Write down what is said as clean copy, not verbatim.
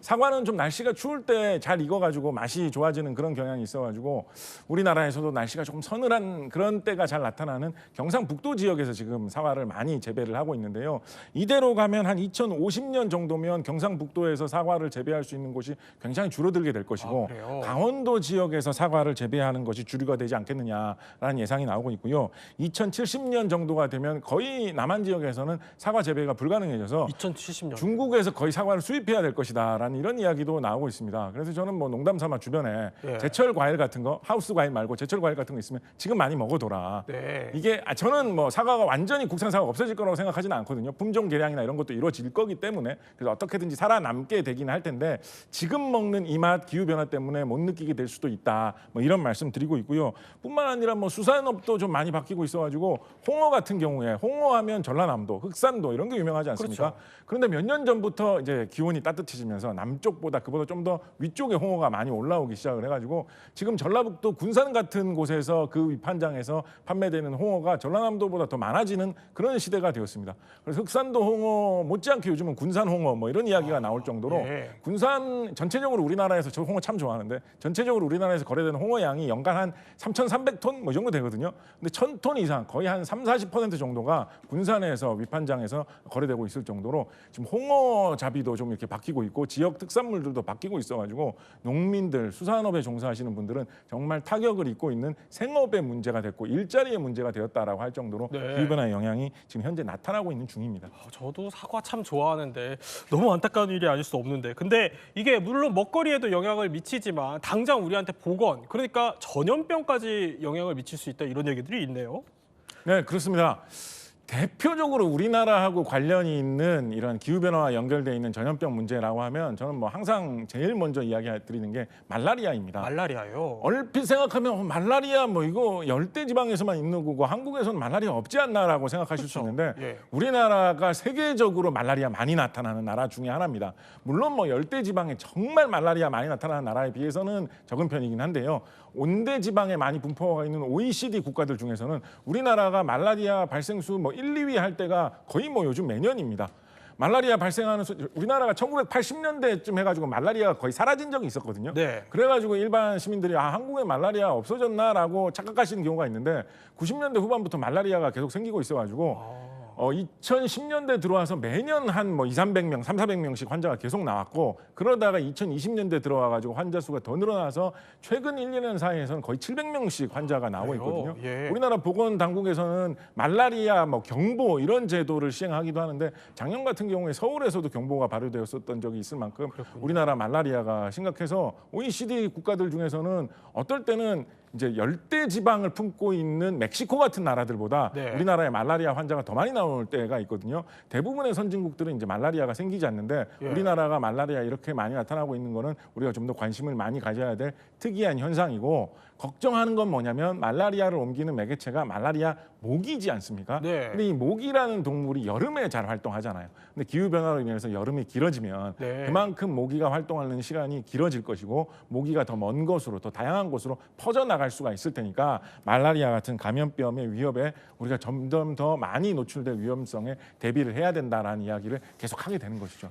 사과는 좀 날씨가 추울 때 잘 익어가지고 맛이 좋아지는 그런 경향이 있어가지고 우리나라에서도 날씨가 조금 서늘한 그런 때가 잘 나타나는 경상북도 지역에서 지금 사과를 많이 재배를 하고 있는데요. 이대로 가면 한 2050년 정도면 경상북도에서 사과를 재배할 수 있는 곳이 굉장히 줄어들게 될 것이고 강원도 지역에서 사과를 재배하는 것이 주류가 되지 않겠느냐라는 예상이 나오고 있고요. 2070년 정도가 되면 거의 남한 지역에서는 사과 재배가 불가능해져서 2070년. 중국에서 거의 사과를 수입해야 될 것이다라는 이런 이야기도 나오고 있습니다. 그래서 저는 뭐 농담 삼아 주변에 제철 과일 같은 거, 하우스 과일 말고 제철 과일 같은 거 있으면 지금 많이 먹어둬라. 이게 저는 뭐 사과가 완전히 국산 사과가 없어질 거라고 생각하지는 않거든요. 품종 개량이나 이런 것도 이루어질 거기 때문에 그래서 어떻게든지 살아남게 되긴 할 텐데 지금 먹는 이 맛 기후 변화 때문에 못 느끼게 될 수도 있다. 뭐 이런 말씀 드리고 있고요. 뿐만 아니라 뭐 수산업도 좀 많이 바뀌고 있어가지고 홍어 같은 경우에 홍어하면 전라남도, 흑산도 이런 게 유명하지 않습니까? 그렇죠. 그런데 몇 년 전부터 이제 기온이 따뜻해지면서 남쪽보다 그보다 좀 더 위쪽에 홍어가 많이 올라오기 시작을 해가지고 지금 전라북도 군산 같은 곳에서 그 위판장에서 판매되는 홍어가 전라남도보다 더 많아지는 그런 시대가 되었습니다. 그래서 흑산도 홍어 못지않게 요즘은 군산 홍어 뭐 이런 이야기가 나올 정도로 군산 전체적으로 우리나라에서 저 홍어 참 좋아하는데 전체적으로 우리나라에서 거래되는 홍어 양이 연간 한 3,300톤 뭐 이 정도 되거든요. 근데 1,000톤 이상 거의 한 30-40% 정도가 군산에서 위판장에서 거래되고 있을 정도로 지금 홍어 잡이도 좀 이렇게 바뀌고 있고 지역 특산물들도 바뀌고 있어가지고 농민들 수산업에 종사하시는 분들은 정말 타격을 입고 있는 생업의 문제가 됐고 일자리의 문제가 되었다라고 할 정도로 기후 변화의 영향이 지금 현재 나타나고 있는 중입니다. 저도 사과 참 좋아하는데 너무 안타까운 일이 아닐 수 없는데 근데 이게 물론 먹거리에도 영향을 미치지만 당장 우리한테 보건 그러니까 전염병까지 영향을 미칠 수 있다 이런 얘기들이 있네요. 네, 그렇습니다. 대표적으로 우리나라하고 관련이 있는 이런 기후변화와 연결되어 있는 전염병 문제라고 하면 저는 뭐 항상 제일 먼저 이야기 드리는 게 말라리아입니다. 말라리아요? 얼핏 생각하면 말라리아 뭐 이거 열대지방에서만 있는 거고 한국에서는 말라리아 없지 않나라고 생각하실 수 있는데 우리나라가 세계적으로 말라리아 많이 나타나는 나라 중에 하나입니다. 물론 뭐 열대지방에 정말 말라리아 많이 나타나는 나라에 비해서는 적은 편이긴 한데요. 온대지방에 많이 분포가 있는 OECD 국가들 중에서는 우리나라가 말라리아 발생 수 뭐 1, 2위 할 때가 거의 뭐 요즘 매년입니다. 말라리아 발생하는 우리나라가 1980년대쯤 해가지고 말라리아가 거의 사라진 적이 있었거든요. 그래가지고 일반 시민들이 한국에 말라리아 없어졌나라고 착각하시는 경우가 있는데 90년대 후반부터 말라리아가 계속 생기고 있어가지고 2010년대 들어와서 매년 한 뭐 200-300명, 300-400명씩 환자가 계속 나왔고 그러다가 2020년대 들어와가지고 환자 수가 더 늘어나서 최근 1, 2년 사이에서는 거의 700명씩 환자가 나오고 있거든요. 우리나라 보건당국에서는 말라리아 뭐 경보 이런 제도를 시행하기도 하는데 작년 같은 경우에 서울에서도 경보가 발효되었었던 적이 있을 만큼 우리나라 말라리아가 심각해서 OECD 국가들 중에서는 어떨 때는 이제 열대 지방을 품고 있는 멕시코 같은 나라들보다 우리나라에 말라리아 환자가 더 많이 나올 때가 있거든요. 대부분의 선진국들은 이제 말라리아가 생기지 않는데 우리나라가 말라리아 이렇게 많이 나타나고 있는 거는 우리가 좀 더 관심을 많이 가져야 될 특이한 현상이고 걱정하는 건 뭐냐면 말라리아를 옮기는 매개체가 말라리아 모기지 않습니까? 근데 이 모기라는 동물이 여름에 잘 활동하잖아요. 근데 기후 변화로 인해서 여름이 길어지면 그만큼 모기가 활동하는 시간이 길어질 것이고 모기가 더 먼 곳으로 더 다양한 곳으로 퍼져나갈 수가 있을 테니까 말라리아 같은 감염병의 위협에 우리가 점점 더 많이 노출될 위험성에 대비를 해야 된다라는 이야기를 계속 하게 되는 것이죠.